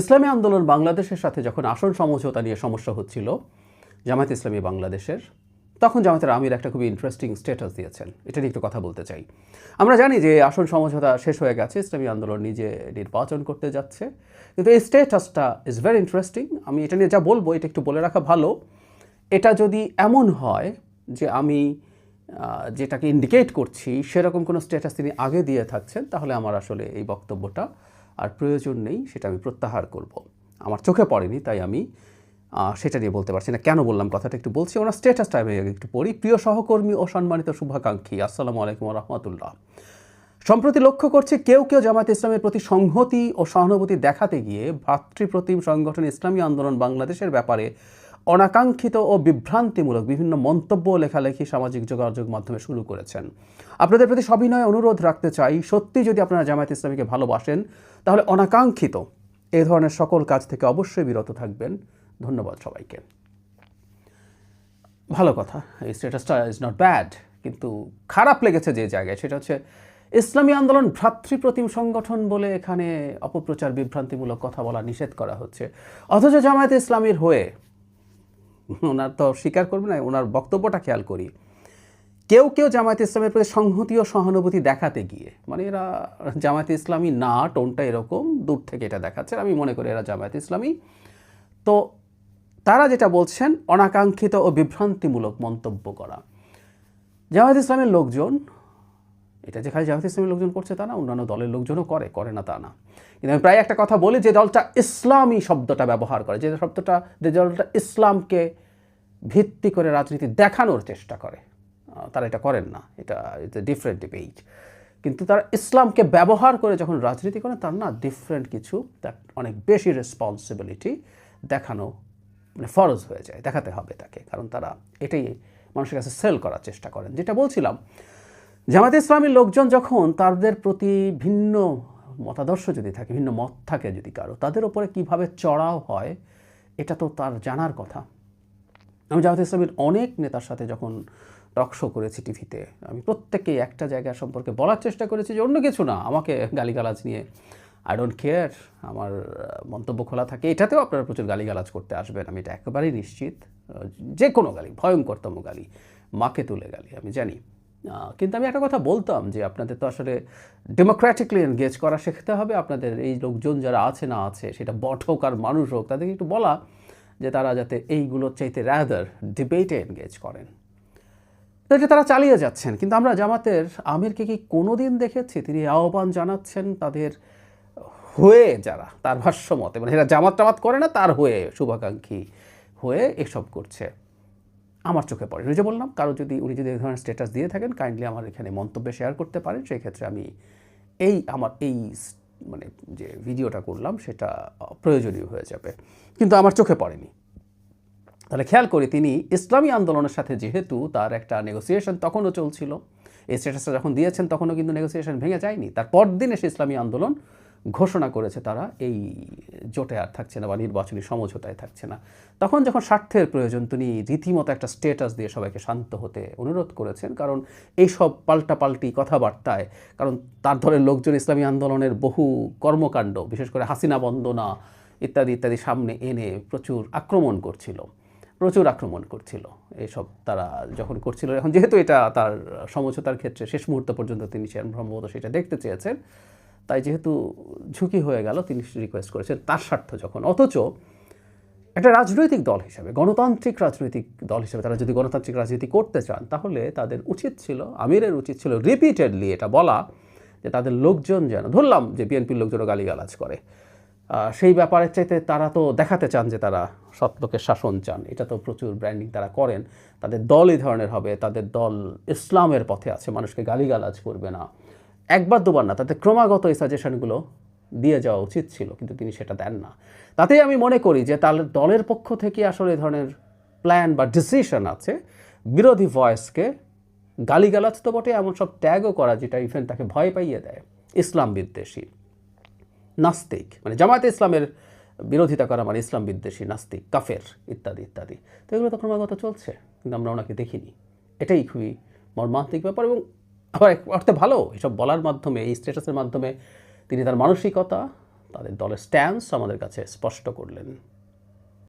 ইসলামী আন্দোলন বাংলাদেশের সাথে যখন আসন সমঝোতা নিয়ে সমস্যা হচ্ছিল জামায়াত ইসলামী বাংলাদেশের, তখন জামায়াতের আমির একটা খুবই ইন্টারেস্টিং স্ট্যাটাস দিয়েছেন। এটা নিয়ে একটু কথা বলতে চাই। আমরা জানি যে আসন সমঝোতা শেষ হয়ে গেছে, ইসলামী আন্দোলন নিজে নির্বাচন করতে যাচ্ছে, কিন্তু এই স্ট্যাটাসটা ইজ ভেরি ইন্টারেস্টিং। আমি এটা নিয়ে যা বলবো এটা একটু বলে রাখা ভালো। এটা যদি এমন হয় যে আমি যেটাকে ইন্ডিকেট করছি সেরকম কোনো স্ট্যাটাস তিনি আগে দিয়ে থাকছেন, তাহলে আমার আসলে এই বক্তব্যটা আর প্রয়োজন নেই, সেটা আমি প্রত্যাহার করব। আমার চোখে পড়েনি, তাই আমি সেটা নিয়ে বলতে পারছি না। কেন বললাম কথাটা একটু বলছি। ওনার স্ট্যাটাসটা আমি একটু পড়ি। প্রিয় সহকর্মী ও সম্মানিত শুভাকাঙ্ক্ষী, আসসালামু আলাইকুম রহমতুল্লাহ। সম্প্রতি লক্ষ্য করছি কেউ কেউ জামায়াত ইসলামের প্রতি সংহতি ও সহানুভূতি দেখাতে গিয়ে ভাতৃপ্রতিম সংগঠন ইসলামী আন্দোলন বাংলাদেশের ব্যাপারে অনাকাঙ্ক্ষিত ও বিভ্রান্তিমূলক বিভিন্ন মন্তব্য ও লেখালেখি সামাজিক যোগাযোগ মাধ্যমে শুরু করেছেন। আপনাদের প্রতি সবিনয় অনুরোধ রাখতে চাই, সত্যি যদি আপনারা জামায়াত ইসলামীকে ভালোবাসেন তাহলে অনাকাঙ্ক্ষিত এই ধরনের সকল কাজ থেকে অবশ্যই বিরত থাকবেন। ধন্যবাদ সবাইকে। ভালো কথা, এই স্ট্যাটাসটা ইজ নট ব্যাড, কিন্তু খারাপ লেগেছে যে জায়গায়, সেটা হচ্ছে ইসলামী আন্দোলন ভ্রাতৃপ্রতিম সংগঠন বলে এখানে অপপ্রচার বিভ্রান্তিমূলক কথা বলা নিষেধ করা হচ্ছে, অথচ জামায়াত ইসলামীর হয়ে ওনার তো স্বীকার করবে না, ওনার বক্তব্যটা খেয়াল করি। কেউ কেউ জামায়াত ইসলামের প্রতি সংহতি ও সহানুভূতি দেখাতে গিয়ে, মানে এরা জামায়াত ইসলামী না, টোনটা এরকম দূর থেকে এটা দেখাচ্ছে, আমি মনে করি এরা জামায়াত ইসলামী। তো তারা যেটা বলছেন অনাকাঙ্ক্ষিত ও বিভ্রান্তিমূলক মন্তব্য করা। জামায়াত ইসলামের লোকজন, এটা যে খালি জামায়াত ইসলামের লোকজন করছে তা না, অন্যান্য দলের লোকজনও করে না তা না, কিন্তু আমি প্রায় একটা কথা বলি যে দলটা ইসলামী শব্দটা ব্যবহার করে, যে দলটা ইসলামকে ভিত্তি করে রাজনীতি দেখানোর চেষ্টা করে, তারা এটা করেন না, এটা ইটস এ ডিফারেন্ট ডিবেট। কিন্তু তারা ইসলামকে ব্যবহার করে যখন রাজনীতি করেন, তার না ডিফারেন্ট কিছু, তার অনেক বেশি রেসপন্সিবিলিটি দেখানো মানে ফরজ হয়ে যায়, দেখাতে হবে তাকে, কারণ তারা এটাই মানুষের কাছে সেল করার চেষ্টা করেন। যেটা বলছিলাম, জামায়াত ইসলামীর লোকজন যখন তাদের প্রতি ভিন্ন মতাদর্শ যদি থাকে, ভিন্ন মত থাকে যদি কারো, তাদের ওপরে কীভাবে চড়াও হয় এটা তো তার জানার কথা। আমি জামায়াত ইসলামীর অনেক নেতার সাথে যখন টক শো করেছি টিভিতে, আমি প্রত্যেকেই একটা জায়গা সম্পর্কে বলার চেষ্টা করেছি যে অন্য কিছু না, আমাকে গালিগালাজ নিয়ে আই ডোন্ট কেয়ার, আমার মন্তব্য খোলা থাকে, এটাতেও আপনারা প্রচুর গালিগালাজ করতে আসবেন, আমি এটা একেবারেই নিশ্চিত। যে কোনো গালি, ভয়ঙ্করতম গালি, মাকে তুলে গালি, আমি জানি। কিন্তু আমি একটা কথা বলতাম যে আপনাদের তো আসলে ডেমোক্রেটিকলি এনগেজ করা শিখতে হবে। আপনাদের এই লোকজন যারা আছে না আছে, সেটা বট হোক আর মানুষ হোক, তাদেরকে একটু বলা যে তারা যাতে এইগুলোর চাইতে রাদার ডিবেটে এনগেজ করেন। এটা তারা চালিয়ে যাচ্ছেন, কিন্তু আমরা জামাতের আমিরকে কি কোনো দিন দেখেছি তিনি আহ্বান জানাচ্ছেন তাদের হয়ে, যারা তার ভাষ্য মতে, মানে এরা জামাত করে না, তার হয়ে শুভাকাঙ্ক্ষী হয়ে এসব করছে? আমার চোখে পড়ে। যে বললাম, উনি যদি এই ধরনের স্ট্যাটাস দিয়ে থাকেন, কাইন্ডলি আমার এখানে মন্তব্যে শেয়ার করতে পারেন। সেই ক্ষেত্রে আমি আমার মানে যে ভিডিওটা করলাম সেটা প্রয়োজনীয় হয়ে যাবে, কিন্তু আমার চোখে পড়েনি। তাহলে খেয়াল করি, তিনি ইসলামী আন্দোলনের সাথে যেহেতু তার একটা নেগোসিয়েশন তখনও চলছিল, এই স্ট্যাটাসটা যখন দিয়েছেন তখনও কিন্তু নেগোসিয়েশন ভেঙে যায়নি। তার পরদিন এসে ইসলামী আন্দোলন ঘোষণা করেছে তারা এই জোটে আর থাকছে না বা নির্বাচনী সমঝোতায় থাকছে না। তখন যখন স্বার্থের প্রয়োজন, তিনি রীতিমতো একটা স্ট্যাটাস দিয়ে সবাইকে শান্ত হতে অনুরোধ করেছেন, কারণ এই সব পাল্টাপাল্টি কথাবার্তায়, কারণ তার ধরে লোকজন ইসলামী আন্দোলনের বহু কর্মকাণ্ড, বিশেষ করে হাসিনা বন্দনা ইত্যাদি ইত্যাদি সামনে এনে প্রচুর আক্রমণ করছিল। এইসব তারা যখন করছিল, এখন যেহেতু এটা তার সমঝোতার ক্ষেত্রে শেষ মুহূর্ত পর্যন্ত তিনি সম্ভবত সেটা দেখতে চেয়েছেন, তাই যেহেতু ঝুঁকি হয়ে গেল, তিনি রিকোয়েস্ট করেছেন তার স্বার্থ যখন। অথচ একটা রাজনৈতিক দল হিসাবে, গণতান্ত্রিক রাজনৈতিক দল হিসাবে তারা যদি গণতান্ত্রিক রাজনীতি করতে চান, তাহলে তাদের উচিত ছিল, আমিরের উচিত ছিল রিপিটেডলি এটা বলা যে তাদের লোকজন যেন, ধরলাম যে বিএনপির লোকজনও গালিগালাজ করে, সেই ব্যাপারের চাইতে তারা তো দেখাতে চান যে তারা সৎ লোকের শাসন চান, এটা তো প্রচুর ব্র্যান্ডিং তারা করেন, তাদের দল এই ধরনের হবে, তাদের দল ইসলামের পথে আছে, মানুষকে গালিগালাজ করবে না, একবার দুবার না, তাতে ক্রমাগত এই সাজেশনগুলো দিয়ে যাওয়া উচিত ছিল, কিন্তু তিনি সেটা দেন না। তাতেই আমি মনে করি যে তার দলের পক্ষ থেকে আসলে এই ধরনের প্ল্যান বা ডিসিশন আছে বিরোধী ভয়েসকে গালিগালাজ তো বটে, এমন সব ট্যাগও করা যেটা ইভেন তাকে ভয় পাইয়ে দেয়, ইসলাম বিদ্বেষী, নাস্তিক, মানে জামায়াতে ইসলামের বিরোধিতা করা মানে ইসলাম বিদ্বেষী, নাস্তিক, কাফের ইত্যাদি ইত্যাদি। তো এগুলো তো ক্রমাগত চলছে, কিন্তু আমরা ওনাকে দেখিনি। এটাই খুবই মর্মান্তিক ব্যাপার। এবং আবার এক অর্থে ভালো, এসব বলার মাধ্যমে, এই স্ট্যাটাসের মাধ্যমে তিনি তার মানসিকতা, তাদের দলের স্ট্যান্স আমাদের কাছে স্পষ্ট করলেন।